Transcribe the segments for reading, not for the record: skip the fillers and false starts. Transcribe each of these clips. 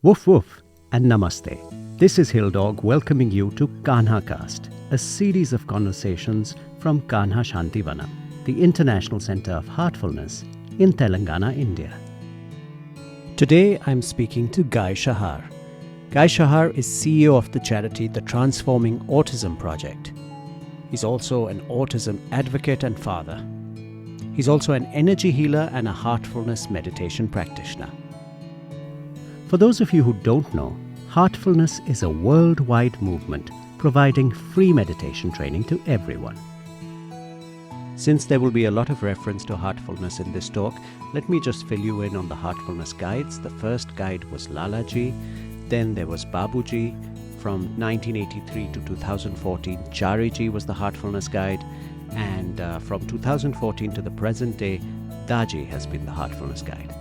Woof woof and namaste. This is Hill Dog welcoming you to Kanha Cast, a series of conversations from Kanha Shantivanam, the International Center of Heartfulness in Telangana, India. Today I'm speaking to Guy Shahar. Guy Shahar is CEO of the charity the Transforming Autism Project. He's also an autism advocate and father. He's also an energy healer and a heartfulness meditation practitioner. For those of you who don't know, Heartfulness is a worldwide movement providing free meditation training to everyone. Since there will be a lot of reference to heartfulness in this talk, let me just fill you in on the heartfulness guides. The first guide was Lalaji, then there was Babuji. From 1983 to 2014, Chariji was the heartfulness guide, and from 2014 to the present day, Daaji has been the heartfulness guide.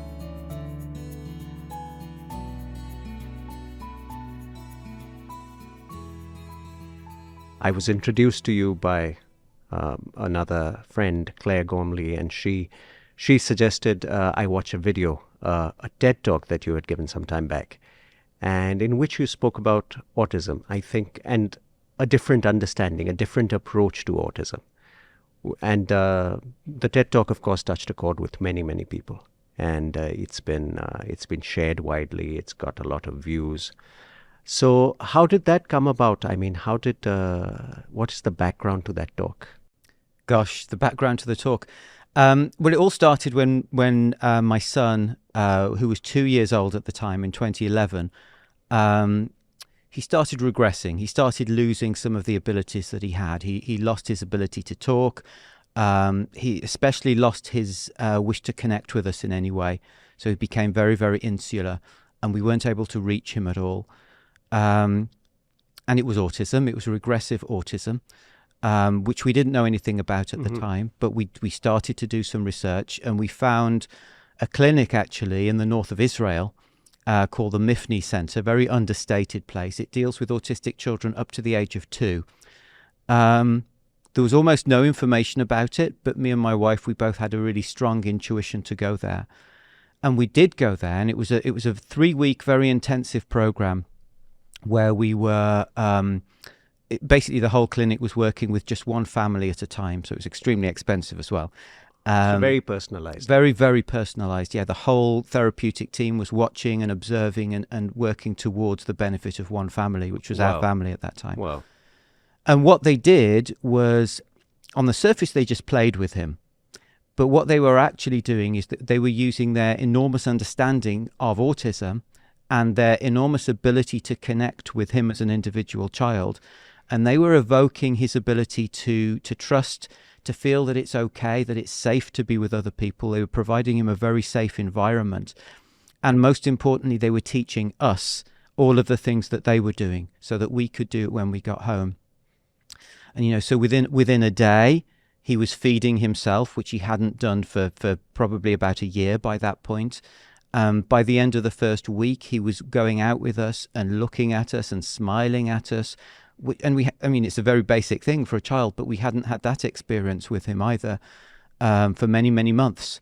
I was introduced to you by another friend, Claire Gormley, and she suggested I watch a video, a TED Talk that you had given some time back, and in which you spoke about autism, I think, and a different understanding, a different approach to autism. And the TED Talk, of course, touched a chord with many, many people, and it's been shared widely. It's got a lot of views. So how did that come about? I mean, what is the background to that talk? Gosh, the background to the talk. Well, it all started when my son, who was 2 years old at the time in 2011, he started regressing. He started losing some of the abilities that he had. He lost his ability to talk. He especially lost his wish to connect with us in any way. So he became very, very insular, and we weren't able to reach him at all. And it was autism. It was regressive autism, which we didn't know anything about at the time. But we started to do some research, and we found a clinic actually in the north of Israel called the Mifni Center, very understated place. It deals with autistic children up to the age of 2. There was almost no information about it, but me and my wife, we both had a really strong intuition to go there. And we did go there, and it was a 3-week, very intensive program where we were, basically the whole clinic was working with just one family at a time, so it was extremely expensive as well. So very personalized. Very, very personalized, yeah. The whole therapeutic team was watching and observing and working towards the benefit of one family, which was our family at that time. Wow. And what they did was, on the surface, they just played with him. But what they were actually doing is that they were using their enormous understanding of autism and their enormous ability to connect with him as an individual child. And they were evoking his ability to trust, to feel that it's okay, that it's safe to be with other people. They were providing him a very safe environment. And most importantly, they were teaching us all of the things that they were doing so that we could do it when we got home. And, so within a day, he was feeding himself, which he hadn't done for probably about a year by that point. By the end of the first week, he was going out with us and looking at us and smiling at us. And it's a very basic thing for a child, but we hadn't had that experience with him either for many, many months.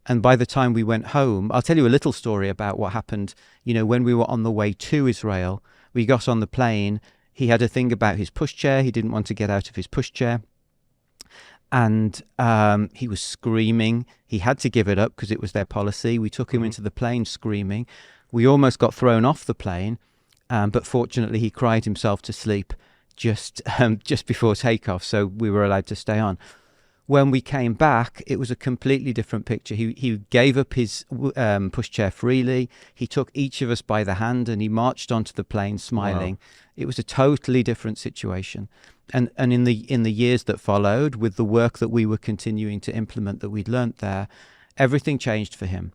And by the time we went home, I'll tell you a little story about what happened. When we were on the way to Israel, we got on the plane. He had a thing about his pushchair. He didn't want to get out of his pushchair. And he was screaming. He had to give it up because it was their policy. We took him into the plane screaming. We almost got thrown off the plane, but fortunately he cried himself to sleep just before takeoff, so we were allowed to stay on. When we came back, it was a completely different picture. He gave up his pushchair freely. He took each of us by the hand and he marched onto the plane smiling. Wow. It was a totally different situation. And in the years that followed, with the work that we were continuing to implement that we'd learnt there, everything changed for him.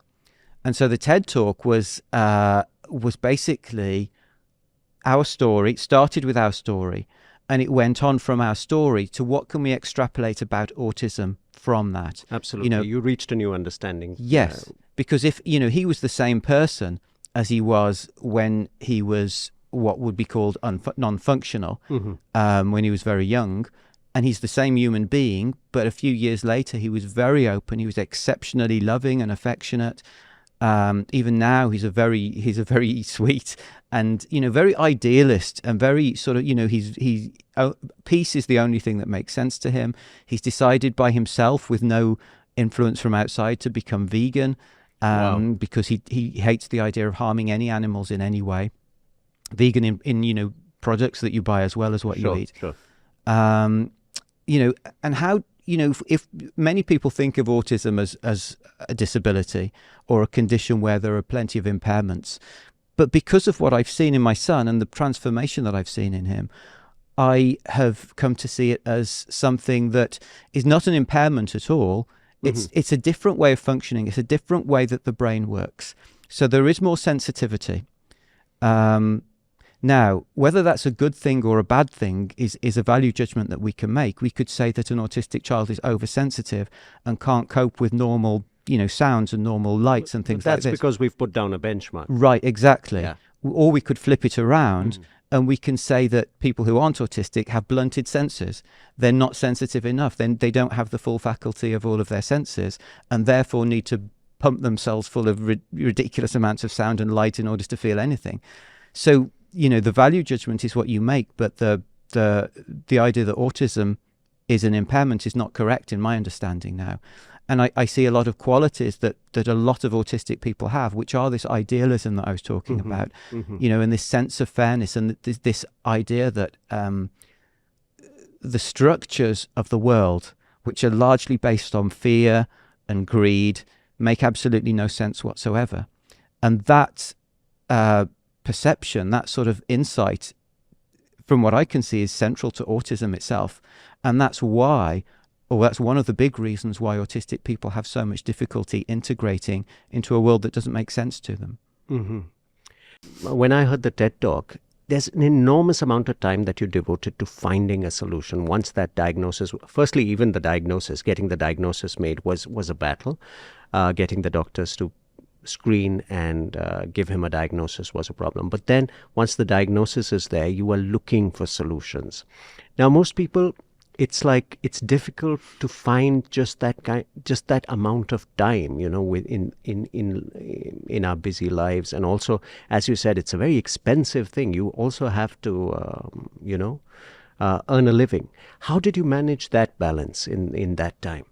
And so the TED Talk was basically our story. It started with our story, and it went on from our story to what can we extrapolate about autism from that. Absolutely. You reached a new understanding. Yes, because if he was the same person as he was when he was what would be called non-functional, when he was very young, and he's the same human being, but a few years later he was very open. He was exceptionally loving and affectionate. Even now, he's a very sweet and, very idealist and very sort of, peace is the only thing that makes sense to him. He's decided by himself with no influence from outside to become vegan, because he hates the idea of harming any animals in any way. Vegan in products that you buy as well as what you eat. Sure. And how, if many people think of autism as a disability or a condition where there are plenty of impairments, but because of what I've seen in my son and the transformation that I've seen in him, I have come to see it as something that is not an impairment at all. It's a different way of functioning. It's a different way that the brain works. So there is more sensitivity. Now, whether that's a good thing or a bad thing is a value judgment that we can make. We could say that an autistic child is oversensitive and can't cope with normal, sounds and normal lights and things like this. That's because we've put down a benchmark. Right, exactly. Yeah. Or we could flip it around and we can say that people who aren't autistic have blunted senses. They're not sensitive enough. Then they don't have the full faculty of all of their senses and therefore need to pump themselves full of ridiculous amounts of sound and light in order to feel anything. So, the value judgment is what you make, but the idea that autism is an impairment is not correct in my understanding now. And I see a lot of qualities that a lot of autistic people have, which are this idealism that I was talking about, and this sense of fairness and this idea that the structures of the world, which are largely based on fear and greed, make absolutely no sense whatsoever. And that perception, that sort of insight, from what I can see, is central to autism itself. And that's one of the big reasons why autistic people have so much difficulty integrating into a world that doesn't make sense to them. When I heard the TED Talk, there's an enormous amount of time that you devoted to finding a solution. Once that diagnosis, firstly, even the diagnosis, getting the diagnosis made was a battle. Getting the doctors to screen and give him a diagnosis was a problem. But then once the diagnosis is there, you are looking for solutions. Now, most people, it's like it's difficult to find just that amount of time, in our busy lives. And also, as you said, it's a very expensive thing. You also have to, earn a living. How did you manage that balance in that time?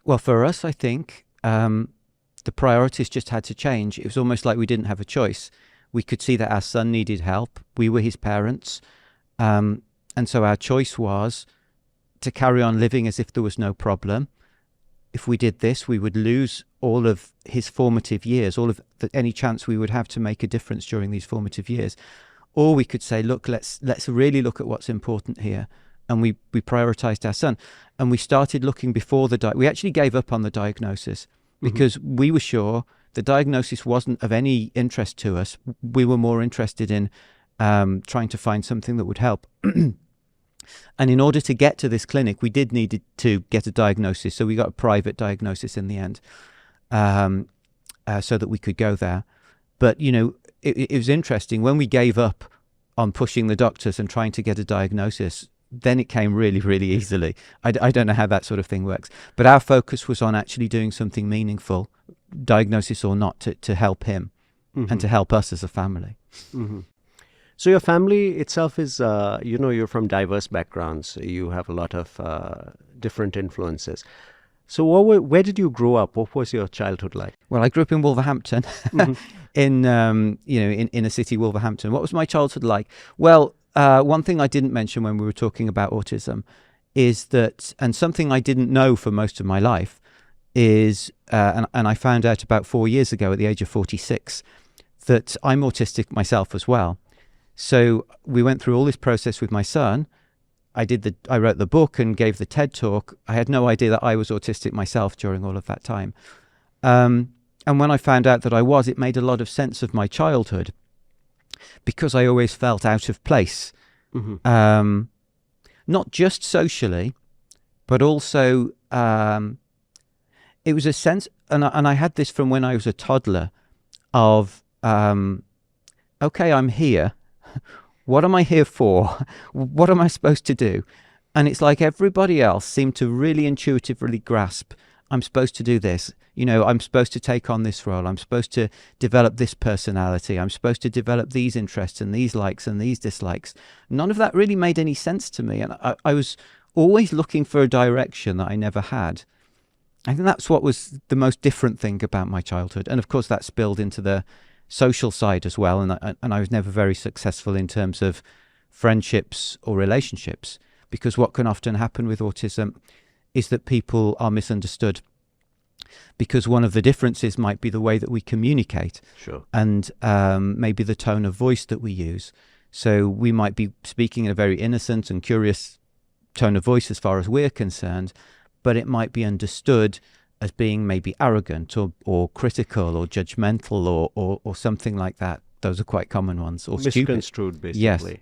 Well, for us, I think the priorities just had to change. It was almost like we didn't have a choice. We could see that our son needed help. We were his parents. And so our choice was to carry on living as if there was no problem. If we did this, we would lose all of his formative years, all of any chance we would have to make a difference during these formative years. Or we could say, look, let's really look at what's important here. And we prioritized our son. And we started looking before we actually gave up on the diagnosis because we were sure the diagnosis wasn't of any interest to us. We were more interested in trying to find something that would help. And in order to get to this clinic, we did need to get a diagnosis. So we got a private diagnosis in the end, so that we could go there. But, it was interesting. When we gave up on pushing the doctors and trying to get a diagnosis, then it came really, really easily. I don't know how that sort of thing works. But our focus was on actually doing something meaningful, diagnosis or not, to help him and to help us as a family. So your family itself is, you're from diverse backgrounds. You have a lot of different influences. So where did you grow up? What was your childhood like? Well, I grew up in Wolverhampton, in a city, Wolverhampton. What was my childhood like? Well, one thing I didn't mention when we were talking about autism is that, and something I didn't know for most of my life is, and I found out about 4 years ago at the age of 46, that I'm autistic myself as well. So we went through all this process with my son. I wrote the book and gave the TED talk. I had no idea that I was autistic myself during all of that time. And when I found out that I was, it made a lot of sense of my childhood because I always felt out of place. Not just socially, but also it was a sense, and I had this from when I was a toddler of, okay, I'm here. What am I here for? What am I supposed to do? And it's like everybody else seemed to really intuitively grasp, I'm supposed to do this. I'm supposed to take on this role. I'm supposed to develop this personality. I'm supposed to develop these interests and these likes and these dislikes. None of that really made any sense to me. And I was always looking for a direction that I never had. I think that's what was the most different thing about my childhood. And of course, that spilled into the social side as well. And I was never very successful in terms of friendships or relationships, because what can often happen with autism is that people are misunderstood, because one of the differences might be the way that we communicate. Sure. And maybe the tone of voice that we use. So we might be speaking in a very innocent and curious tone of voice as far as we're concerned, but it might be understood as being maybe arrogant or critical or judgmental or something like that. Those are quite common ones. Or misconstrued, stupid. basically. Yes.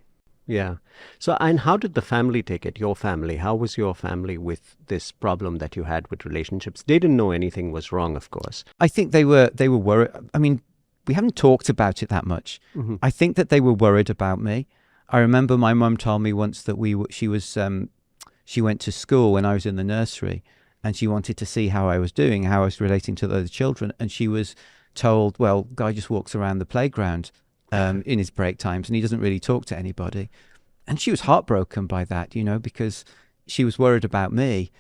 Yeah. So, and how did the family take it? Your family? How was your family with this problem that you had with relationships? They didn't know anything was wrong, of course. I think they were worried. I mean, we haven't talked about it that much. Mm-hmm. I think that they were worried about me. I remember my mum told me once that she went to school when I was in the nursery, and she wanted to see how I was doing, how I was relating to the other children, and she was told, well, Guy just walks around the playground in his break times, and he doesn't really talk to anybody. And she was heartbroken by that, because she was worried about me.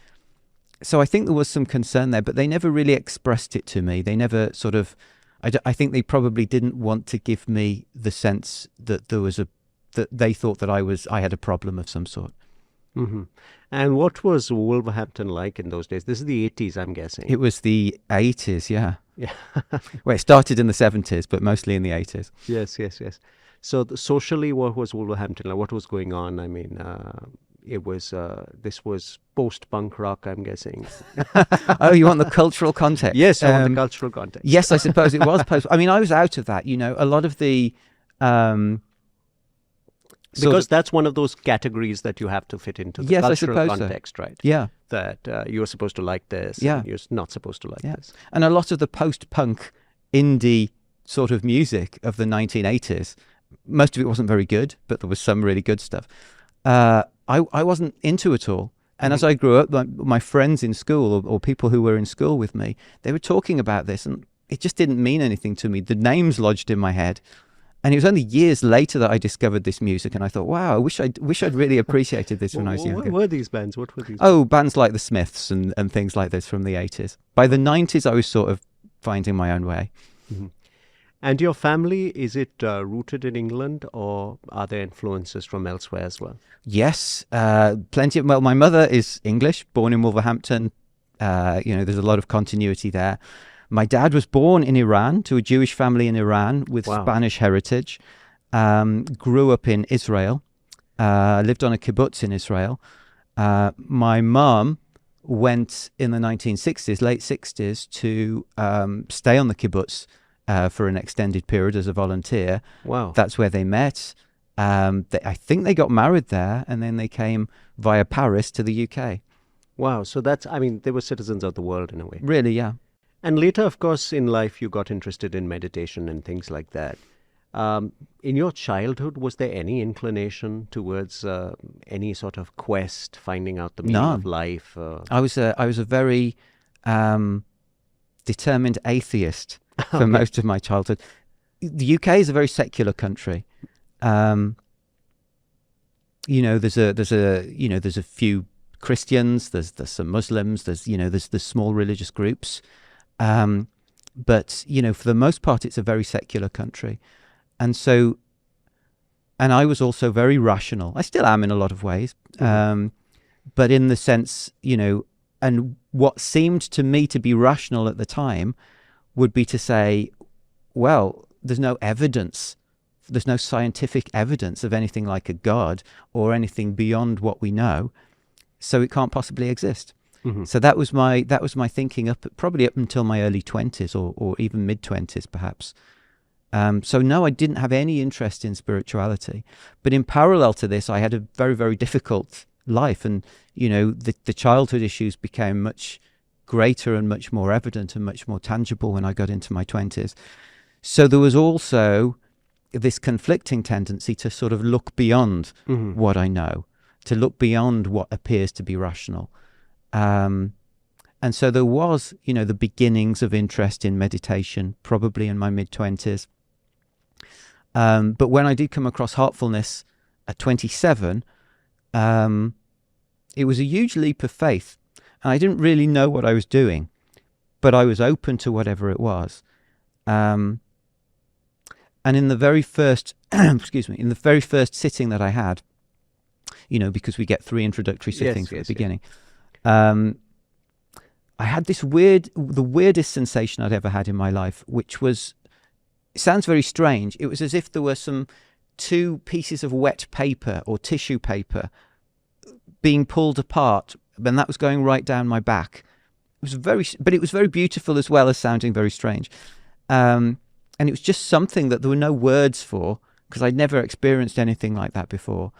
So I think there was some concern there, but they never really expressed it to me. They never sort of, I think they probably didn't want to give me the sense that that they thought that I had a problem of some sort. Mm-hmm. And what was Wolverhampton like in those days? This is the 80s, I'm guessing. It was the 80s, yeah. Yeah. Well, it started in the 70s, but mostly in the 80s. Yes. So socially, what was Wolverhampton like? What was going on? I mean, this was post-punk rock, I'm guessing. Oh, you want the cultural context? Yes, I want the cultural context. Yes, I suppose it was post. I mean, I was out of that. A lot of the because that's one of those categories that you have to fit into the cultural context, right? Yeah. That you're supposed to like this, yeah. and you're not supposed to like this. And a lot of the post-punk indie sort of music of the 1980s, most of it wasn't very good, but there was some really good stuff. I wasn't into at all. And as I grew up, my friends in school or people who were in school with me, they were talking about this, and it just didn't mean anything to me. The names lodged in my head. And it was only years later that I discovered this music, and I thought, wow, I wish I'd really appreciated this when I was younger. What were these bands? What were these? Oh, bands like the Smiths and things like this from the 80s. By the 90s, I was sort of finding my own way. Mm-hmm. And your family, is it rooted in England, or are there influences from elsewhere as well? Yes, plenty of. Well, my mother is English, born in Wolverhampton. There's a lot of continuity there. My dad was born in Iran, to a Jewish family in Iran with Spanish heritage. Grew up in Israel. Lived on a kibbutz in Israel. My mum went in the 1960s, late 60s, to stay on the kibbutz for an extended period as a volunteer. Wow. That's where they met. I think they got married there, and then they came via Paris to the UK. Wow. So they were citizens of the world in a way. Really, yeah. And later, of course, in life, you got interested in meditation and things like that. In your childhood, was there any inclination towards any sort of quest, finding out the meaning of life? I was a very determined atheist for most of my childhood. The UK is a very secular country. There's a few Christians, there's some Muslims, there's small religious groups. But for the most part, it's a very secular country. And I was also very rational. I still am in a lot of ways. But in the sense, and what seemed to me to be rational at the time would be to say, well, there's no evidence. There's no scientific evidence of anything like a God or anything beyond what we know. So it can't possibly exist. Mm-hmm. So that was my thinking probably up until my early 20s or even mid 20s perhaps. So no, I didn't have any interest in spirituality. But in parallel to this, I had a very, very difficult life, and the childhood issues became much greater and much more evident and much more tangible when I got into my 20s. So there was also this conflicting tendency to sort of look beyond what I know, to look beyond what appears to be rational. And so there was, the beginnings of interest in meditation, probably in my mid-20s. But when I did come across Heartfulness at 27, it was a huge leap of faith. And I didn't really know what I was doing, but I was open to whatever it was. And in the very first, in the very first sitting that I had, because we get 3 introductory sittings at the beginning, I had the weirdest sensation I'd ever had in my life, which was, it sounds very strange. It was as if there were 2 pieces of wet paper or tissue paper being pulled apart, and that was going right down my back. But it was very beautiful as well as sounding very strange. And it was just something that there were no words for, because I'd never experienced anything like that before.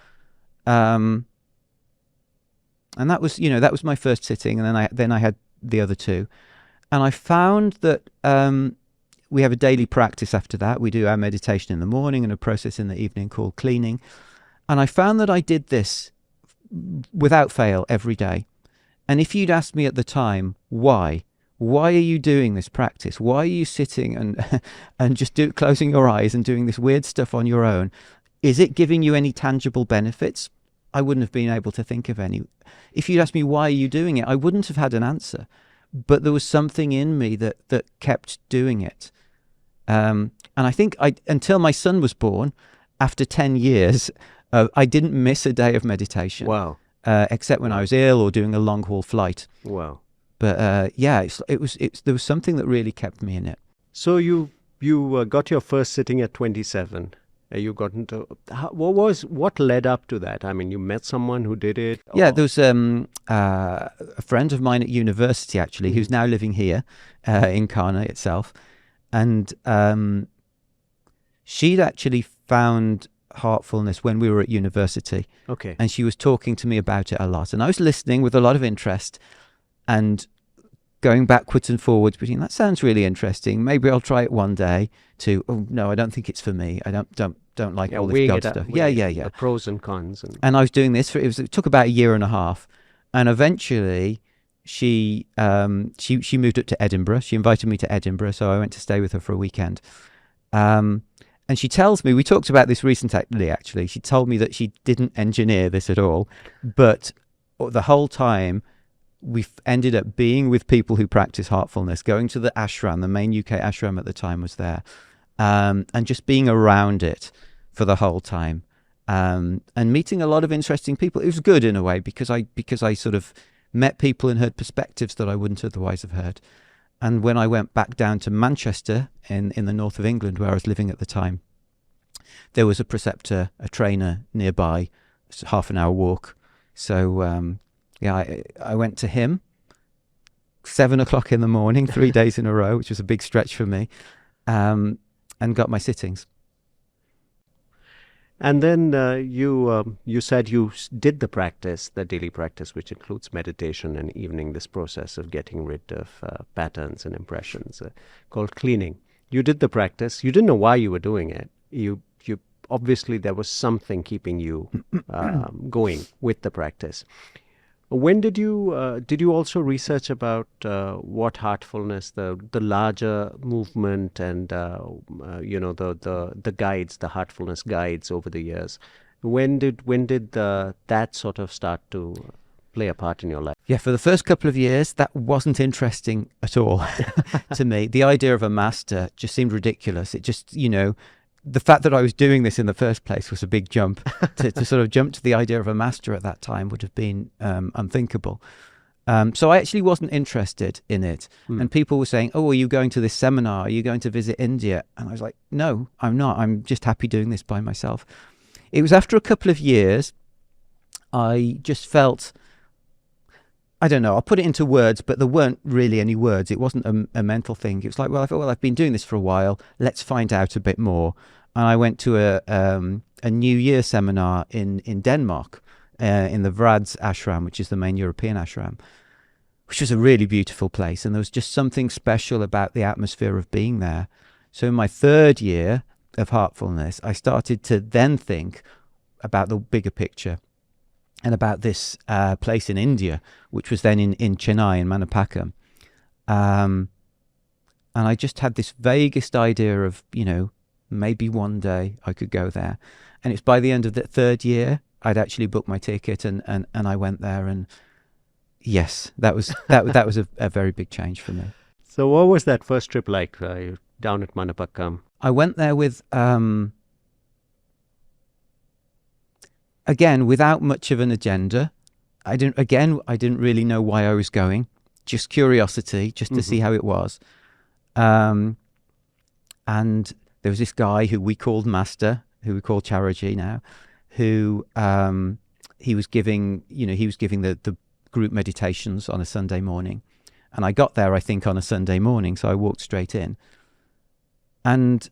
And that was my first sitting, and then I had the other 2. And I found that we have a daily practice after that. We do our meditation in the morning and a process in the evening called cleaning. And I found that I did this without fail every day. And if you'd asked me at the time, why are you doing this practice? Why are you sitting and just closing your eyes and doing this weird stuff on your own? Is it giving you any tangible benefits? I wouldn't have been able to think of any. If you'd asked me, why are you doing it? I wouldn't have had an answer. But there was something in me that kept doing it. And I think until my son was born, after 10 years, I didn't miss a day of meditation. Wow. Except when I was ill or doing a long haul flight. Wow. But there was something that really kept me in it. So you got your first sitting at 27. You got into what led up to that? I mean, you met someone who did it. Yeah, there was a friend of mine at university actually, who's now living here in Ghana itself, and she'd actually found Heartfulness when we were at university. Okay. And she was talking to me about it a lot, and I was listening with a lot of interest and going backwards and forwards between, that sounds really interesting, maybe I'll try it one day, to, oh no, I don't think it's for me, I don't like all this God stuff. Yeah. The pros and cons. And I was doing this it took about 1.5 years, and eventually she moved up to Edinburgh. She invited me to Edinburgh, so I went to stay with her for a weekend. And she tells me, we talked about this recently actually, she told me that she didn't engineer this at all, but the whole time we ended up being with people who practice Heartfulness, going to the ashram, the main UK ashram at the time was there, and just being around it for the whole time, and meeting a lot of interesting people. It was good in a way because I sort of met people and heard perspectives that I wouldn't otherwise have heard. And when I went back down to Manchester in the north of England, where I was living at the time, there was a preceptor, a trainer nearby, it's a half an hour walk. So I went to him 7 o'clock in the morning, 3 days in a row, which was a big stretch for me, and got my sittings. And then you said you did the practice, the daily practice, which includes meditation and evening, this process of getting rid of patterns and impressions called cleaning. You did the practice. You didn't know why you were doing it. You obviously there was something keeping you going with the practice. When did you also research about what Heartfulness, the larger movement, and the guides, the Heartfulness guides over the years? When did that sort of start to play a part in your life? Yeah, for the first couple of years, that wasn't interesting at all to me. The idea of a master just seemed ridiculous. It just, the fact that I was doing this in the first place was a big jump. to sort of jump to the idea of a master at that time would have been unthinkable. So I actually wasn't interested in it. And people were saying, oh, are you going to this seminar? Are you going to visit India? And I was like, no, I'm not. I'm just happy doing this by myself. It was after a couple of years, I just felt, I don't know, I'll put it into words, but there weren't really any words. It wasn't a mental thing. It was like, I've been doing this for a while. Let's find out a bit more. And I went to a New Year seminar in Denmark, in the Vrad's ashram, which is the main European ashram, which was a really beautiful place. And there was just something special about the atmosphere of being there. So in my 3rd year of Heartfulness, I started to then think about the bigger picture. and about this place in India, which was then in Chennai, in Madipakkam. And I just had this vaguest idea of, maybe one day I could go there. And it's by the end of the third year, I'd actually booked my ticket and I went there. And yes, that was a very big change for me. So what was that first trip like down at Madipakkam? I went there with, again, without much of an agenda. I didn't really know why I was going. Just curiosity, just to see how it was. And there was this guy who we called Master, who we call Chariji now, who he was giving the group meditations on a Sunday morning. And I got there, I think, on a Sunday morning, so I walked straight in. And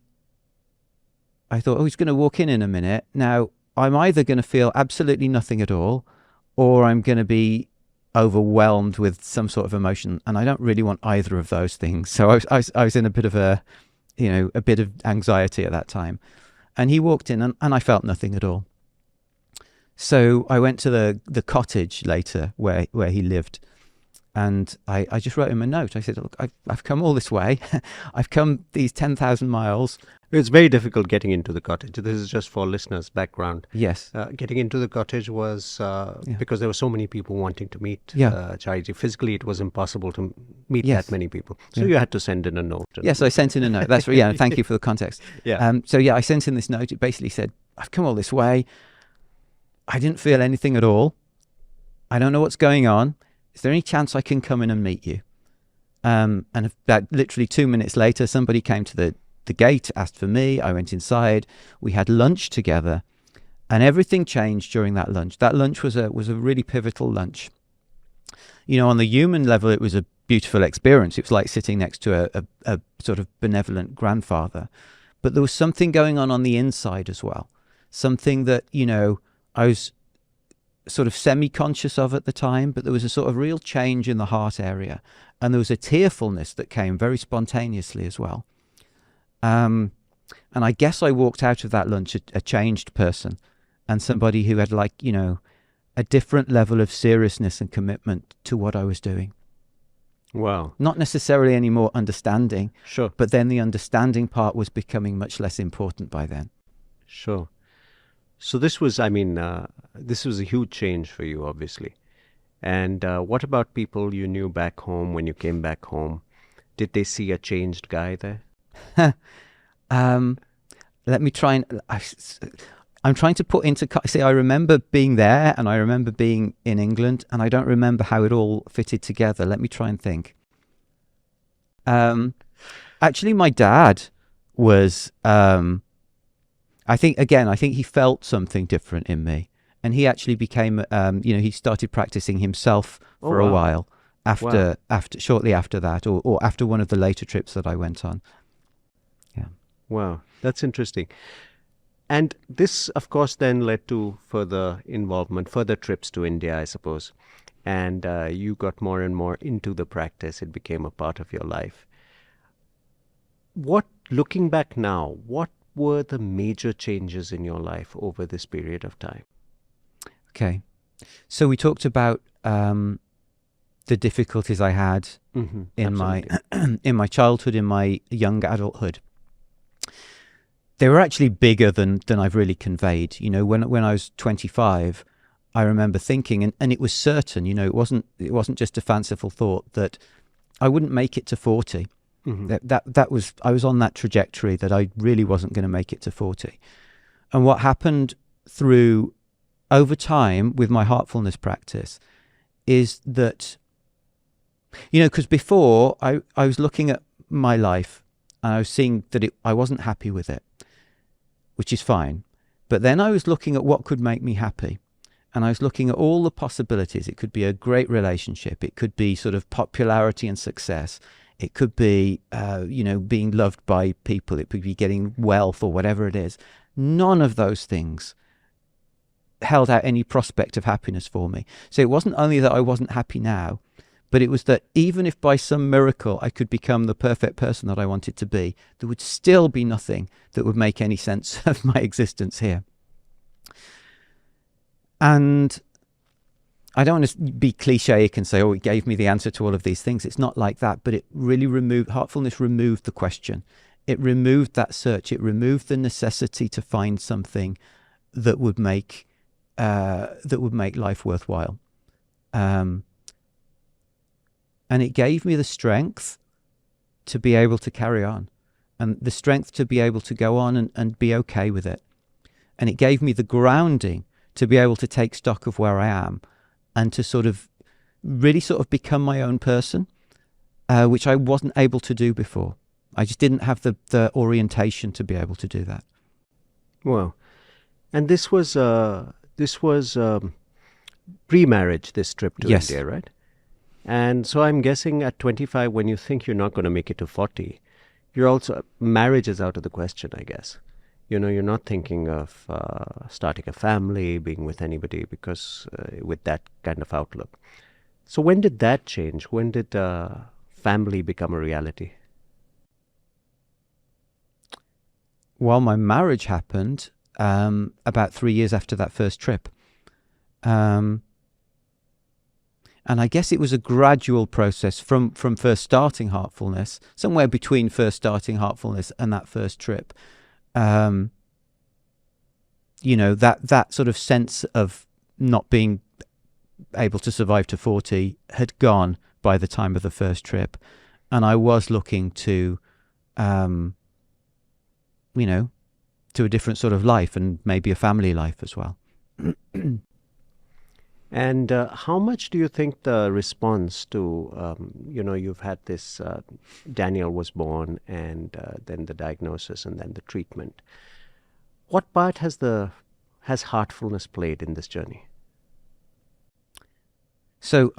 I thought, he's going to walk in a minute. Now, I'm either going to feel absolutely nothing at all, or I'm going to be overwhelmed with some sort of emotion, and I don't really want either of those things. So I was in a bit of a bit of anxiety at that time. And he walked in, and I felt nothing at all. So I went to the cottage later where he lived, and I just wrote him a note. I said, look, I've come all this way. I've come these 10,000 miles. It's very difficult getting into the cottage. This is just for listeners' background. Yes. Getting into the cottage was because there were so many people wanting to meet Chariji. Physically, it was impossible to meet that many people. So you had to send in a note. Yes, I sent in a note. That's right. Thank you for the context. Yeah. I sent in this note. It basically said, I've come all this way. I didn't feel anything at all. I don't know what's going on. Is there any chance I can come in and meet you? And about literally 2 minutes later, somebody came to the gate, asked for me. I went inside. We had lunch together, and everything changed during that lunch. That lunch was a really pivotal lunch. On the human level, it was a beautiful experience. It was like sitting next to a sort of benevolent grandfather. But there was something going on the inside as well. Something that, I was sort of semi-conscious of at the time, but there was a sort of real change in the heart area. And there was a tearfulness that came very spontaneously as well. And I guess I walked out of that lunch a changed person, and somebody who had a different level of seriousness and commitment to what I was doing. Wow. Not necessarily any more understanding. Sure. But then the understanding part was becoming much less important by then. Sure. So this was, this was a huge change for you, obviously. And what about people you knew back home when you came back home? Did they see a changed guy there? Let me try and... I'm trying to put into... See, I remember being there, and I remember being in England, and I don't remember how it all fitted together. Let me try and think. Actually, my dad was... I think he felt something different in me. And he actually became, he started practicing himself for a while shortly after that, or after one of the later trips that I went on. Yeah. Wow, that's interesting. And this, of course, then led to further involvement, further trips to India, I suppose. And you got more and more into the practice. It became a part of your life. Looking back now, what were the major changes in your life over this period of time? Okay. So we talked about the difficulties I had in my childhood, in my young adulthood. They were actually bigger than I've really conveyed. When I was 25, I remember thinking, and it was certain, it wasn't just a fanciful thought, that I wouldn't make it to 40. I was on that trajectory that I really wasn't going to make it to 40. And what happened over time with my heartfulness practice is that, because before I was looking at my life and I was seeing that I wasn't happy with it, which is fine. But then I was looking at what could make me happy. And I was looking at all the possibilities. It could be a great relationship. It could be sort of popularity and success. It could be, being loved by people. It could be getting wealth or whatever it is. None of those things held out any prospect of happiness for me. So it wasn't only that I wasn't happy now, but it was that even if by some miracle I could become the perfect person that I wanted to be, there would still be nothing that would make any sense of my existence here. And I don't want to be cliche and say, oh, it gave me the answer to all of these things. It's not like that, but it really Heartfulness removed the question. It removed that search. It removed the necessity to find something that would make life worthwhile. And it gave me the strength to be able to carry on, and the strength to be able to go on and be okay with it. And it gave me the grounding to be able to take stock of where I am and to really become my own person, which I wasn't able to do before. I just didn't have the orientation to be able to do that. Wow. And this was pre-marriage, this trip to Yes. India, right? And so I'm guessing at 25, when you think you're not going to make it to 40, marriage is out of the question, I guess. You're not thinking of starting a family, being with anybody, because with that kind of outlook. So when did that change? When did family become a reality? Well, my marriage happened about 3 years after that first trip. And I guess it was a gradual process from first starting Heartfulness, somewhere between first starting Heartfulness and that first trip. That sort of sense of not being able to survive to 40 had gone by the time of the first trip. And I was looking to, to a different sort of life, and maybe a family life as well. And how much do you think the response to, you've had this, Daniel was born, and then the diagnosis, and then the treatment. What part has Heartfulness played in this journey? So,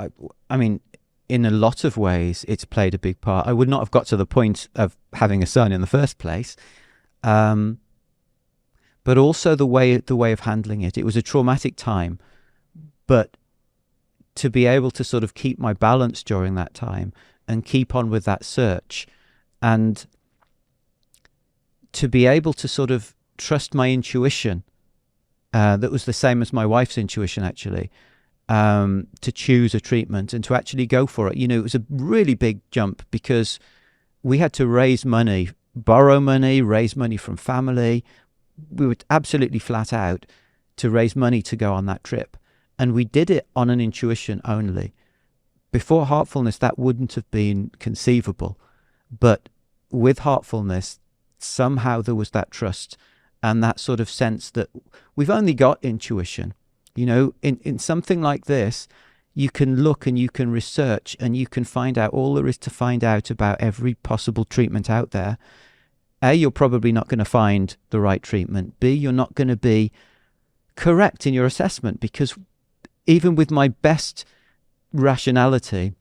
I mean, in a lot of ways, it's played a big part. I would not have got to the point of having a son in the first place. But also the way of handling it. It was a traumatic time. But to be able to sort of keep my balance during that time and keep on with that search, and to be able to sort of trust my intuition, that was the same as my wife's intuition, actually, to choose a treatment and to actually go for it. It was a really big jump, because we had to raise money, borrow money, raise money from family. We were absolutely flat out to raise money to go on that trip. And we did it on an intuition only. Before Heartfulness, that wouldn't have been conceivable. But with Heartfulness, somehow there was that trust and that sort of sense that we've only got intuition. In something like this, you can look and you can research and you can find out all there is to find out about every possible treatment out there. A, you're probably not going to find the right treatment. B, you're not going to be correct in your assessment, because even with my best rationality,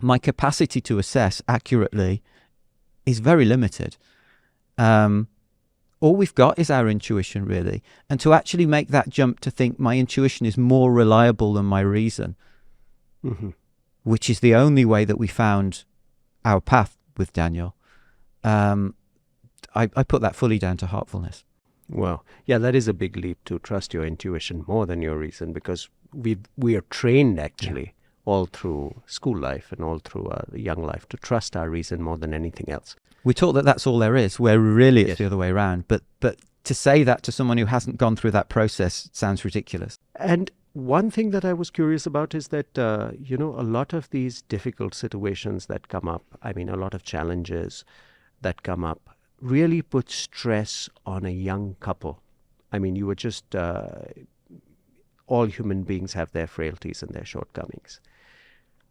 my capacity to assess accurately is very limited. All we've got is our intuition, really. And to actually make that jump to think my intuition is more reliable than my reason, which is the only way that we found our path with Daniel, I put that fully down to Heartfulness. Wow. Yeah, that is a big leap, to trust your intuition more than your reason, because we are trained, actually, all through school life and all through our young life, to trust our reason more than anything else. We're taught that that's all there is, where really it's the other way around. But to say that to someone who hasn't gone through that process sounds ridiculous. And one thing that I was curious about is that, a lot of these difficult situations that come up, a lot of challenges that come up, really put stress on a young couple. You were just, all human beings have their frailties and their shortcomings.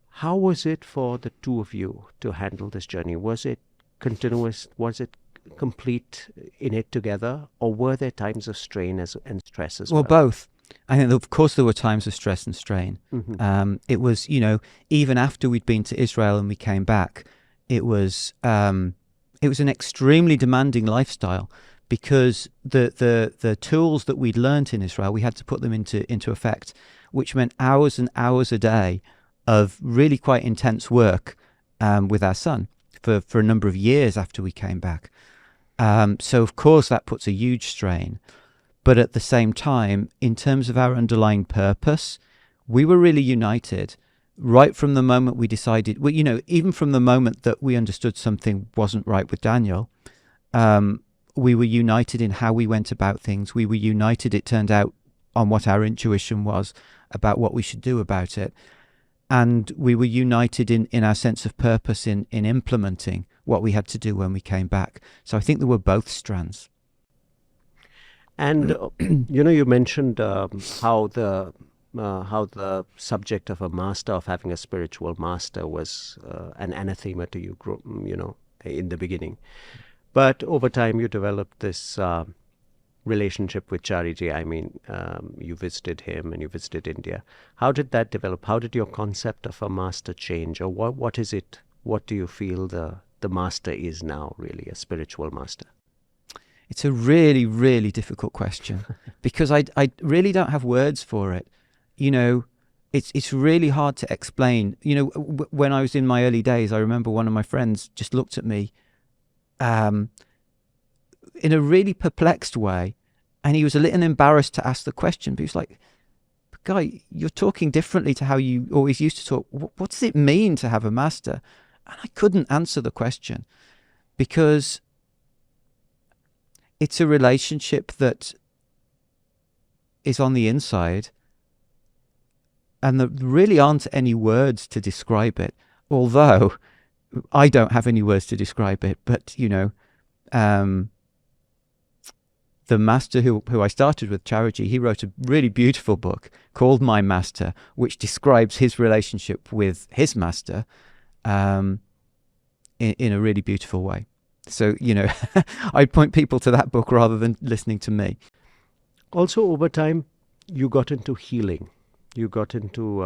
How was it for the two of you to handle this journey? Was it continuous? Was it complete in it together? Or were there times of strain and stress as well? Well, both. I think, of course, there were times of stress and strain. It was, even after we'd been to Israel and we came back, it was an extremely demanding lifestyle, because the tools that we'd learnt in Israel, we had to put them into effect, which meant hours and hours a day of really quite intense work with our son for a number of years after we came back. So, of course, that puts a huge strain. But at the same time, in terms of our underlying purpose, we were really united right from the moment we decided, well, even from the moment that we understood something wasn't right with Daniel, we were united in how we went about things. We were united, it turned out, on what our intuition was about what we should do about it. And we were united in our sense of purpose in implementing what we had to do when we came back. So I think there were both strands. And you mentioned how the subject of a master, of having a spiritual master, was an anathema to you, in the beginning. But over time, you developed this relationship with Chariji. I mean, you visited him and you visited India. How did that develop? How did your concept of a master change? Or what is it? What do you feel the master is now, really, a spiritual master? It's a really, really difficult question because I really don't have words for it. It's really hard to explain. When I was in my early days, I remember one of my friends just looked at me in a really perplexed way, and he was a little embarrassed to ask the question, but he was like, "Guy, you're talking differently to how you always used to talk. What does it mean to have a master?" And I couldn't answer the question because it's a relationship that is on the inside, and there really aren't any words to describe it, although I don't have any words to describe it. But, the master who I started with, Chariji, he wrote a really beautiful book called My Master, which describes his relationship with his master in a really beautiful way. So, I'd point people to that book rather than listening to me. Also, over time, you got into healing. You got into,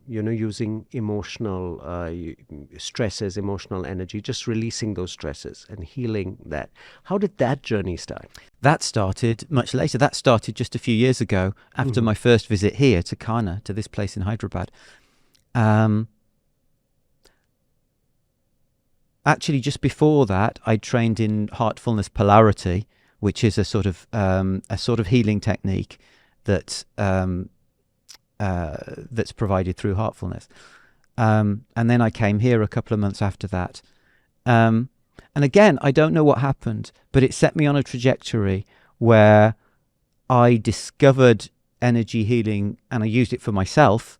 using emotional stresses, emotional energy, just releasing those stresses and healing that. How did that journey start? That started much later. That started just a few years ago after my first visit here to Kana, to this place in Hyderabad. Actually, just before that, I trained in Heartfulness polarity, which is a sort of healing technique that that's provided through Heartfulness. And then I came here a couple of months after that. And again, I don't know what happened, but it set me on a trajectory where I discovered energy healing and I used it for myself,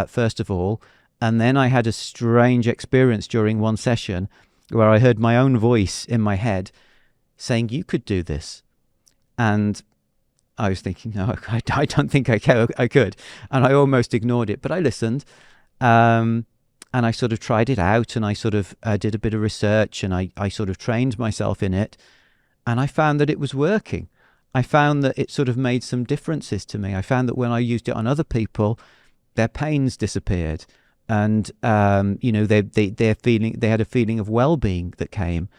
first of all. And then I had a strange experience during one session where I heard my own voice in my head saying, "You could do this." And I was thinking, no, I don't think I could. And I almost ignored it, but I listened. And I sort of tried it out, and I sort of did a bit of research, and I sort of trained myself in it. And I found that it was working. I found that it sort of made some differences to me. I found that when I used it on other people, their pains disappeared. And, they had a feeling of well-being that came.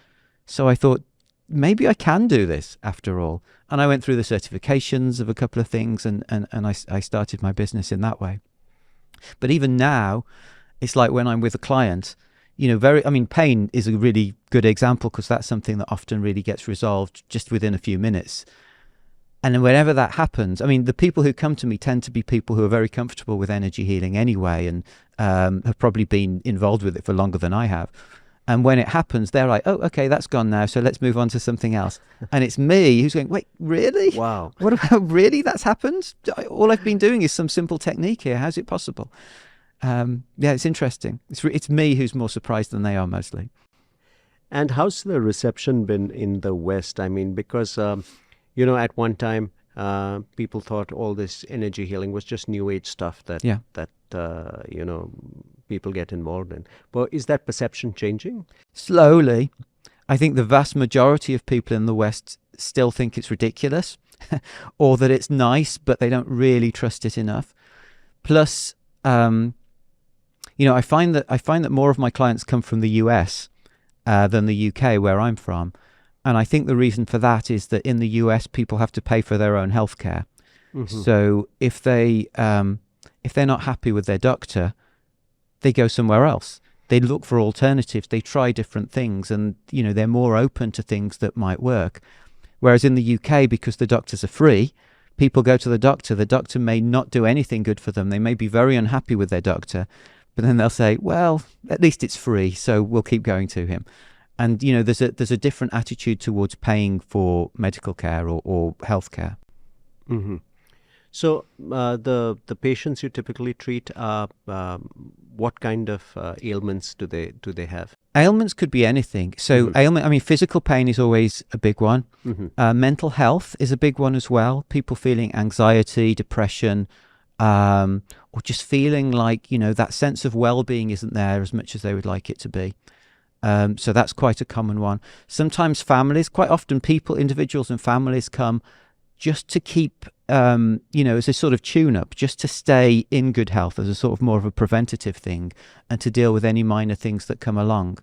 So I thought, maybe I can do this after all. And I went through the certifications of a couple of things, and I started my business in that way. But even now, it's like when I'm with a client, pain is a really good example because that's something that often really gets resolved just within a few minutes. And whenever that happens, the people who come to me tend to be people who are very comfortable with energy healing anyway, and have probably been involved with it for longer than I have. And when it happens, they're like, "Oh, okay, that's gone now, so let's move on to something else." And it's me who's going, "Wait, really? Wow. What about really? That's happened? All I've been doing is some simple technique here. How's it possible?" It's interesting. It's me who's more surprised than they are mostly. And how's the reception been in the West? Because, at one time, people thought all this energy healing was just New Age stuff that people get involved in. But is that perception changing? Slowly. I think the vast majority of people in the West still think it's ridiculous or that it's nice, but they don't really trust it enough. Plus, I find that more of my clients come from the US than the UK, where I'm from. And I think the reason for that is that in the US, people have to pay for their own healthcare. Mm-hmm. So if they're not happy with their doctor, they go somewhere else. They look for alternatives. They try different things, and they're more open to things that might work. Whereas in the UK, because the doctors are free, people go to the doctor may not do anything good for them. They may be very unhappy with their doctor, but then they'll say, well, at least it's free, so we'll keep going to him. And, there's a different attitude towards paying for medical care or health care. Mm-hmm. So the patients you typically treat are what kind of ailments do they have? Ailments could be anything. So physical pain is always a big one. Mm-hmm. Mental health is a big one as well. People feeling anxiety, depression, or just feeling like, that sense of well-being isn't there as much as they would like it to be. So that's quite a common one. Sometimes families, quite often individuals and families come just to keep, as a sort of tune-up, just to stay in good health as a sort of more of a preventative thing and to deal with any minor things that come along.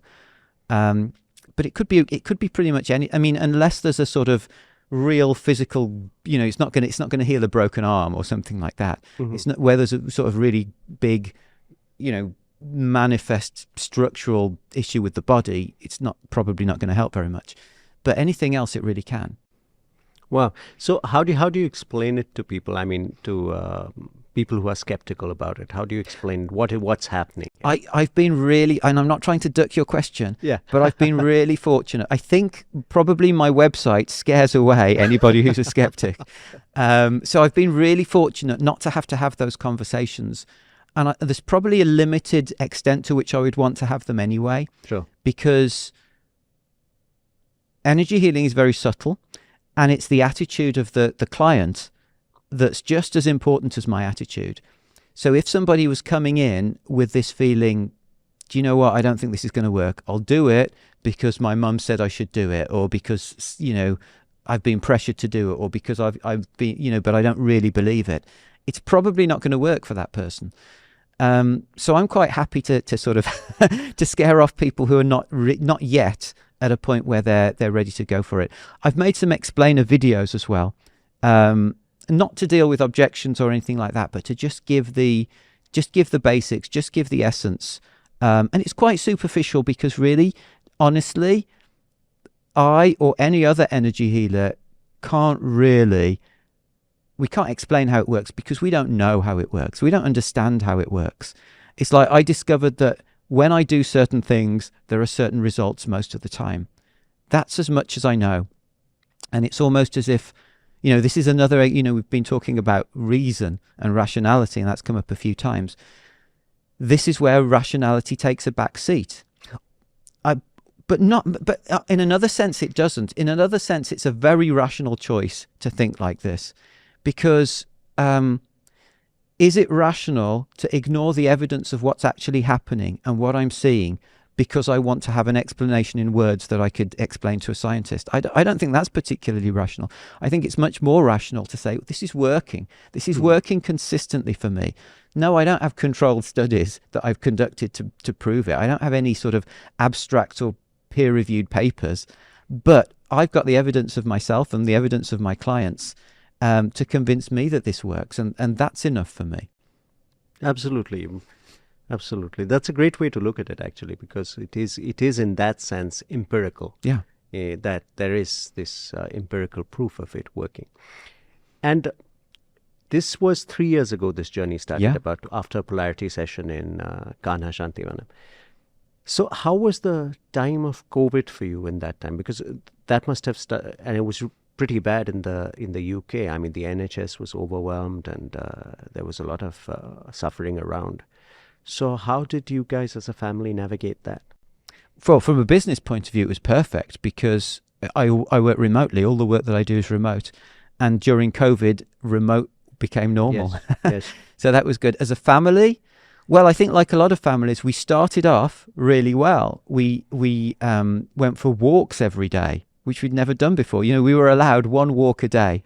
But it could be pretty much any, unless there's a sort of real physical, it's not going to heal a broken arm or something like that. Mm-hmm. It's not where there's a sort of really big, manifest structural issue with the body. It's probably not going to help very much. But anything else, it really can. Wow. So how do you explain it to people? To people who are skeptical about it. How do you explain what's happening? I've been really, and I'm not trying to duck your question, yeah, but I've been really fortunate. I think probably my website scares away anybody who's a skeptic. So I've been really fortunate not to have those conversations. And there's probably a limited extent to which I would want to have them anyway. Sure. Because energy healing is very subtle. And it's the attitude of the client that's just as important as my attitude. So if somebody was coming in with this feeling, do you know what, I don't think this is going to work. I'll do it because my mum said I should do it, or because, I've been pressured to do it, or because I've been, but I don't really believe it. It's probably not going to work for that person. So I'm quite happy to sort of to scare off people who are not yet at a point where they're ready to go for it. I've made some explainer videos as well, not to deal with objections or anything like that, but to just give the basics, just give the essence. And it's quite superficial because really, honestly, I or any other energy healer we can't explain how it works because we don't know how it works. We don't understand how it works. It's like I discovered that when I do certain things, there are certain results most of the time. That's as much as I know. And it's almost as if, this is another, we've been talking about reason and rationality, and that's come up a few times. This is where rationality takes a back seat. But in another sense, it doesn't. In another sense, it's a very rational choice to think like this. Because is it rational to ignore the evidence of what's actually happening and what I'm seeing because I want to have an explanation in words that I could explain to a scientist? I don't think that's particularly rational. I think it's much more rational to say, this is working. This is working consistently for me. No, I don't have controlled studies that I've conducted to prove it. I don't have any sort of abstract or peer-reviewed papers, but I've got the evidence of myself and the evidence of my clients to convince me that this works, and that's enough for me. Absolutely. That's a great way to look at it, actually, because it is in that sense empirical. Yeah. That there is this empirical proof of it working. And this was 3 years ago, this journey started, about after a polarity session in Kanha Shantivanam. So how was the time of COVID for you in that time? Because that must have started, and it was pretty bad in the UK. The NHS was overwhelmed, and there was a lot of suffering around. So how did you guys as a family navigate that? Well, from a business point of view, it was perfect because I work remotely. All the work that I do is remote. And during COVID, remote became normal. Yes. So that was good. As a family, well, I think like a lot of families, we started off really well. We went for walks every day, which we'd never done before. We were allowed one walk a day.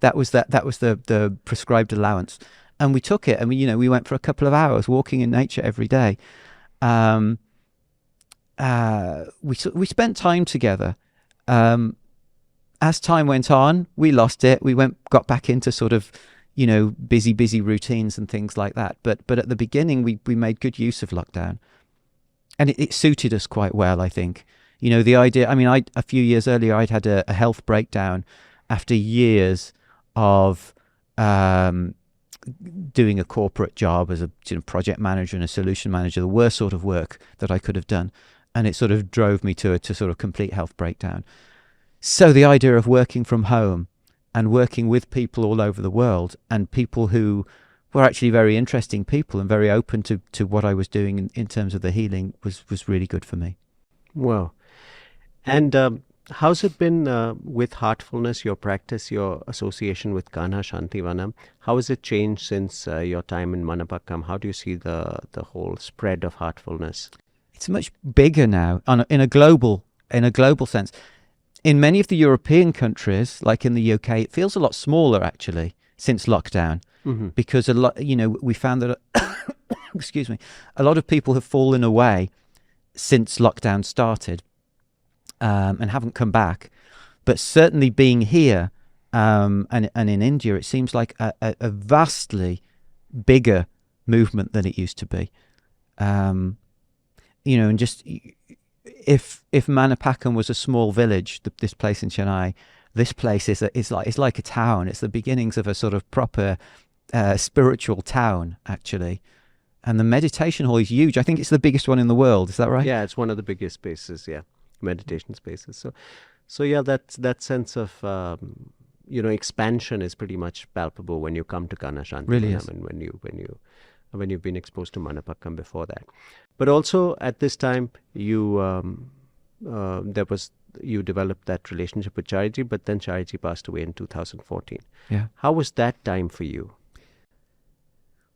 That was the prescribed allowance. And we took it, and we went for a couple of hours walking in nature every day. We spent time together. As time went on, we lost it. We got back into sort of, busy routines and things like that. But at the beginning, we made good use of lockdown, and it suited us quite well, I think. The idea. A few years earlier, I'd had a health breakdown after years of doing a corporate job as a project manager and a solution manager, the worst sort of work that I could have done. And it sort of drove me to sort of complete health breakdown. So the idea of working from home and working with people all over the world, and people who were actually very interesting people and very open to what I was doing in terms of the healing, was really good for me. Wow. And how's it been with Heartfulness, your practice, your association with Kanha Shantivanam? How has it changed since your time in Madipakkam? How do you see the whole spread of Heartfulness? It's much bigger now in a global sense. In many of the European countries, like in the UK, it feels a lot smaller actually since lockdown, because a lot, we found that excuse me, a lot of people have fallen away since lockdown started, and haven't come back. But certainly being here and in India, it seems like a vastly bigger movement than it used to be. And just if Madipakkam was a small village, this place in Chennai, this place is like a town. It's the beginnings of a sort of proper spiritual town, actually. And the meditation hall is huge. I think it's the biggest one in the world. Is that right? Yeah, it's one of the biggest spaces. Yeah, meditation spaces. So yeah, that sense of expansion is pretty much palpable when you come to Kanha Shantivanam, Really is. and when you've been exposed to Madipakkam before that. But also at this time, you developed that relationship with Chariji, but then Chariji passed away in 2014. Yeah. How was that time for you?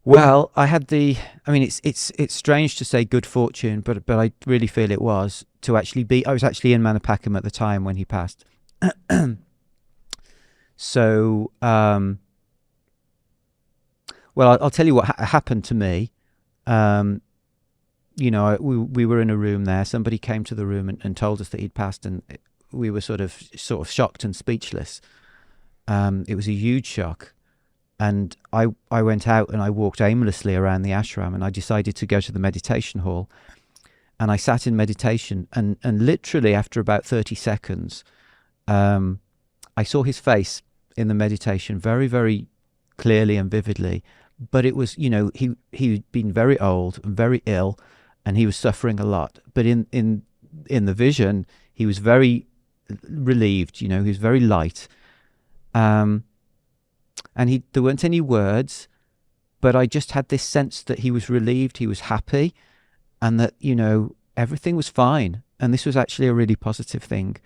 Well, it's strange to say good fortune, but I really feel it was to actually be. I was actually in Madipakkam at the time when he passed. So, well, I'll tell you what happened to me. We were in a room there. Somebody came to the room and told us that he'd passed, and we were sort of shocked and speechless. It was a huge shock. And I went out and I walked aimlessly around the ashram, and I decided to go to the meditation hall. And I sat in meditation, and literally after about 30 seconds, I saw his face in the meditation very, very clearly and vividly. But it was, he'd been very old and very ill, and he was suffering a lot. But in the vision, he was very relieved, he was very light. And there weren't any words, but I just had this sense that he was relieved, he was happy, and that, everything was fine. And this was actually a really positive thing.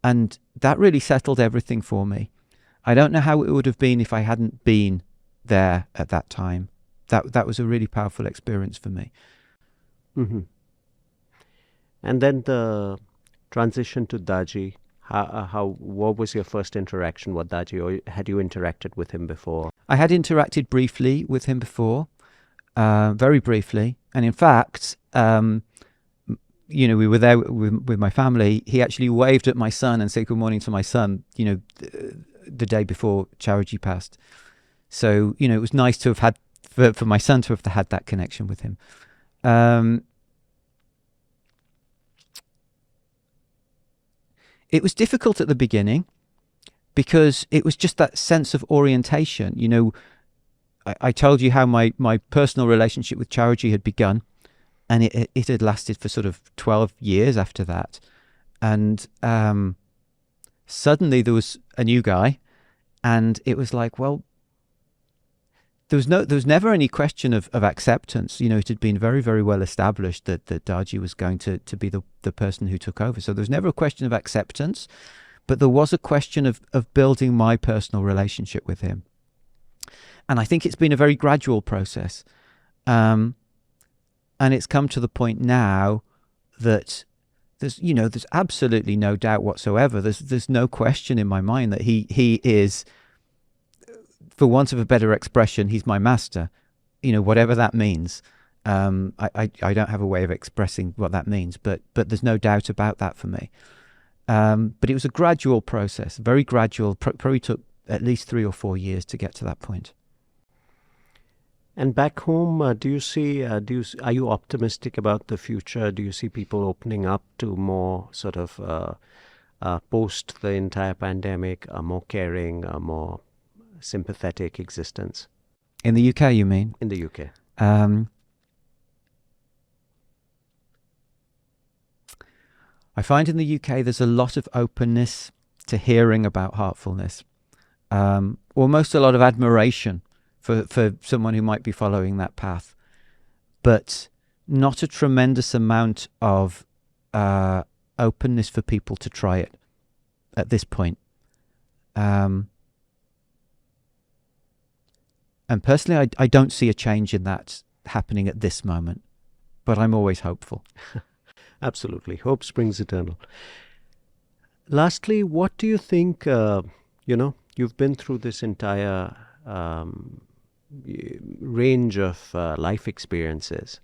And that really settled everything for me. I don't know how it would have been if I hadn't been there at that time. That was a really powerful experience for me. Mm-hmm. And then the transition to Daaji. What was your first interaction with Daaji, or had you interacted with him before? I had interacted briefly with him before, very briefly. And in fact, we were there with my family. He actually waved at my son and said good morning to my son, the day before Chariji passed. So, it was nice to have had, for my son to have had that connection with him. It was difficult at the beginning because it was just that sense of orientation. I told you how my personal relationship with Chariji had begun, and it had lasted for sort of 12 years after that. And suddenly there was a new guy, and it was like, well, there was never any question of acceptance. It had been very, very well established that Daaji was going to be the person who took over. So there was never a question of acceptance, but there was a question of building my personal relationship with him. And I think it's been a very gradual process. And it's come to the point now that there's absolutely no doubt whatsoever. There's no question in my mind that he is, for want of a better expression, he's my master, whatever that means. I don't have a way of expressing what that means, but there's no doubt about that for me. But it was a gradual process, very gradual, probably took at least 3 or 4 years to get to that point. And back home, are you optimistic about the future? Do you see people opening up to more sort of post the entire pandemic, more caring, more sympathetic existence In the UK, you mean? in the UK? I find in the UK there's a lot of openness to hearing about heartfulness, almost a lot of admiration for someone who might be following that path, but not a tremendous amount of openness for people to try it at this point. And personally, I don't see a change in that happening at this moment, but I'm always hopeful. Absolutely. Hope springs eternal. Lastly, what do you think, you've been through this entire range of life experiences.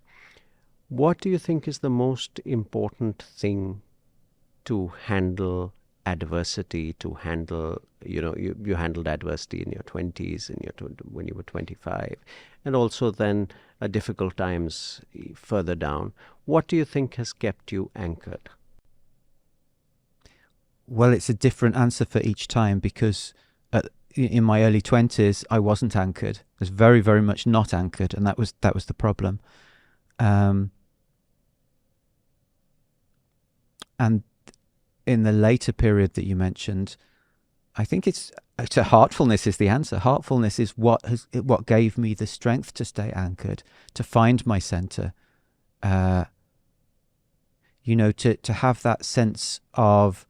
What do you think is the most important thing to handle adversity, to handle, you handled adversity in your 20s, when you were 25, and also then difficult times further down. What do you think has kept you anchored? Well, it's a different answer for each time, because in my early 20s, I wasn't anchored. I was very, very much not anchored, and that was the problem. And in the later period that you mentioned, I think it's heartfulness is the answer. Heartfulness is what gave me the strength to stay anchored, to find my center. To have that sense of.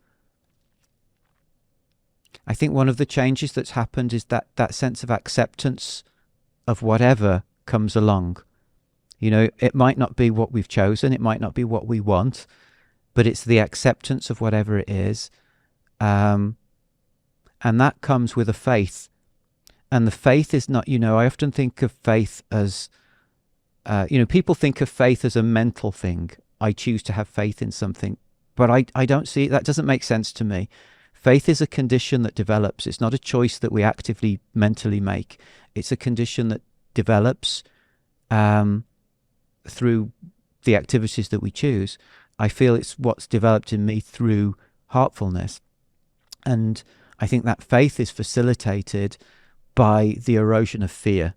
I think one of the changes that's happened is that sense of acceptance of whatever comes along. It might not be what we've chosen, it might not be what we want, but it's the acceptance of whatever it is. And that comes with a faith. And the faith is not, I often think of faith as, people think of faith as a mental thing. I choose to have faith in something, but I don't see it. That doesn't make sense to me. Faith is a condition that develops. It's not a choice that we actively mentally make. It's a condition that develops through the activities that we choose. I feel it's what's developed in me through heartfulness. And I think that faith is facilitated by the erosion of fear.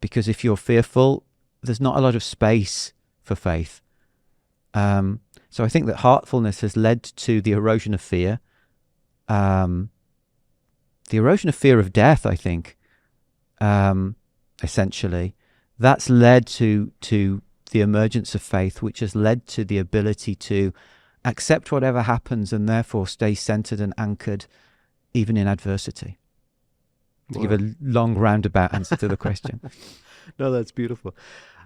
Because if you're fearful, there's not a lot of space for faith. So I think that heartfulness has led to the erosion of fear. The erosion of fear of death, I think, essentially, that's led to the emergence of faith, which has led to the ability to accept whatever happens and therefore stay centered and anchored even in adversity. To give a long roundabout answer to the question. No, that's beautiful.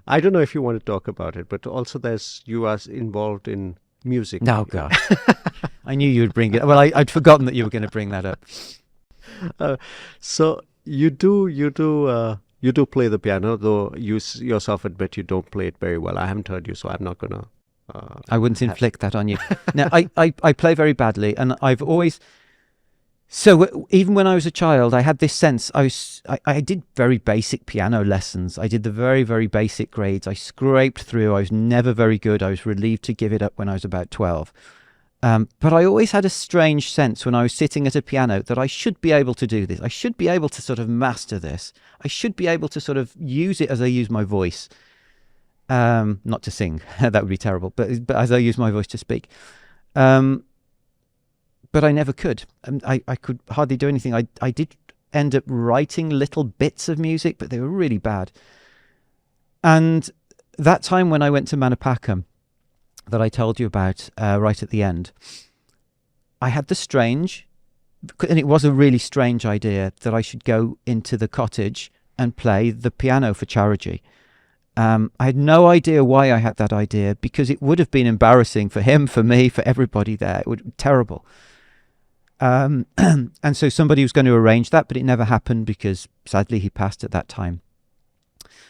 I don't know if you want to talk about it, but also you are involved in music. Oh, God. I knew you would bring it. Well, I'd forgotten that you were going to bring that up. So you do play the piano, though you yourself admit you don't play it very well. I haven't heard you, so I'm not going to... I wouldn't inflict that on you. Now, I play very badly, and I've always... So even when I was a child, I had this sense. I did very basic piano lessons. I did the very, very basic grades. I scraped through. I was never very good. I was relieved to give it up when I was about 12. But I always had a strange sense when I was sitting at a piano that I should be able to do this. I should be able to sort of master this. I should be able to sort of use it as I use my voice. Not to sing, that would be terrible, but as I use my voice to speak. But I never could. I could hardly do anything. I did end up writing little bits of music, but they were really bad. And that time when I went to Madipakkam, that I told you about right at the end, I had the strange, and it was a really strange idea, that I should go into the cottage and play the piano for Chariji. I had no idea why I had that idea, because it would have been embarrassing for him, for me, for everybody there. It would be terrible. And so somebody was going to arrange that, but it never happened because sadly he passed at that time.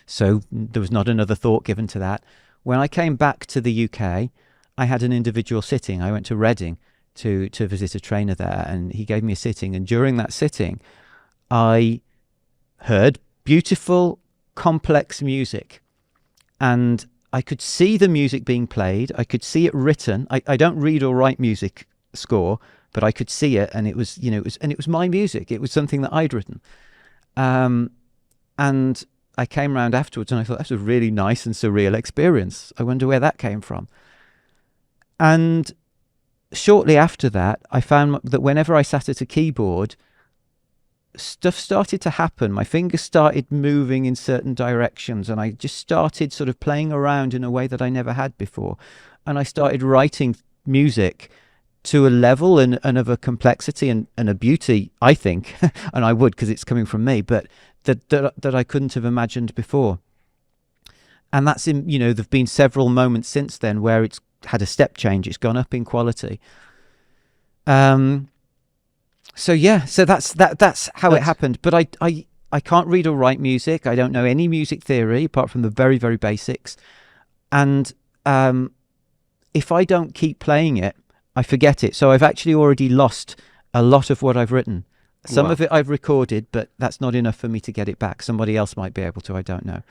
So there was not another thought given to that. When I came back to the UK, I had an individual sitting. I went to Reading to visit a trainer there, and he gave me a sitting. And during that sitting, I heard beautiful, complex music. And I could see the music being played. I could see it written. I don't read or write music score, but I could see it, and it was my music. It was something that I'd written. And I came round afterwards and I thought, that's a really nice and surreal experience. I wonder where that came from. And shortly after that, I found that whenever I sat at a keyboard, stuff started to happen. My fingers started moving in certain directions, and I just started sort of playing around in a way that I never had before. And I started writing music to a level and of a complexity and a beauty, I think, and I would because it's coming from me, but that I couldn't have imagined before. And that's there've been several moments since then where it's had a step change. It's gone up in quality. So that's how it happened. But I can't read or write music. I don't know any music theory apart from the very, very basics. And if I don't keep playing it, I forget it. So I've actually already lost a lot of what I've written. Some of it I've recorded, but that's not enough for me to get it back. Somebody else might be able to, I don't know.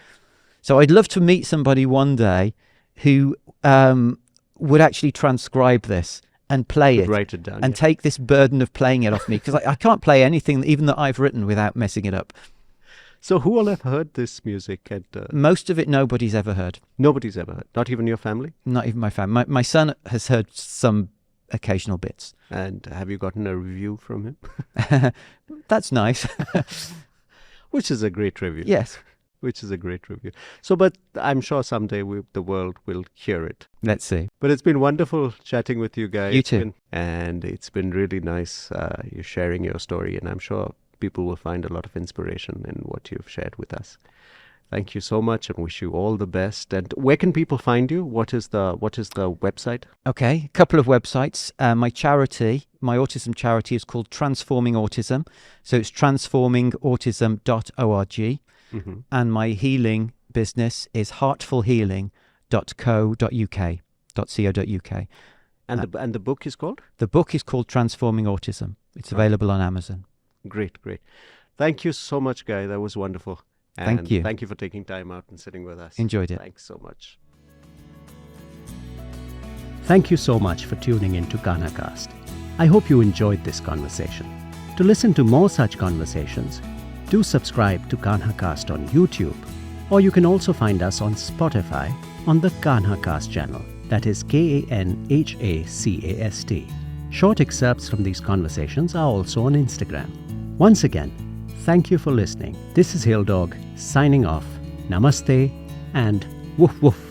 So I'd love to meet somebody one day who would actually transcribe this and play it, write it down, and take this burden of playing it off me, because I can't play anything, even that I've written, without messing it up. So who all have heard this music? Most of it nobody's ever heard. Nobody's ever heard? Not even your family? Not even my family. My son has heard some occasional bits. And have you gotten a review from him? That's nice. Which is a great review. Yes. Which is a great review. So, but I'm sure someday the world will hear it. Let's see. But it's been wonderful chatting with you guys. You too. And it's been really nice you sharing your story. And I'm sure people will find a lot of inspiration in what you've shared with us. Thank you so much, and wish you all the best. And where can people find you? What is the website? Okay, a couple of websites. My charity, my autism charity, is called Transforming Autism. So it's transformingautism.org. Mm-hmm. And my healing business is heartfulhealing.co.uk. And the book is called? The book is called Transforming Autism. It's available on Amazon. Great. Thank you so much, Guy. That was wonderful. And thank you. Thank you for taking time out and sitting with us. Enjoyed it. Thanks so much. Thank you so much for tuning in to KanhaCast. I hope you enjoyed this conversation. To listen to more such conversations, do subscribe to KanhaCast on YouTube, or you can also find us on Spotify on the KanhaCast channel. That is KanhaCast. Short excerpts from these conversations are also on Instagram. Once again, thank you for listening. This is Hill Dog signing off. Namaste and woof woof.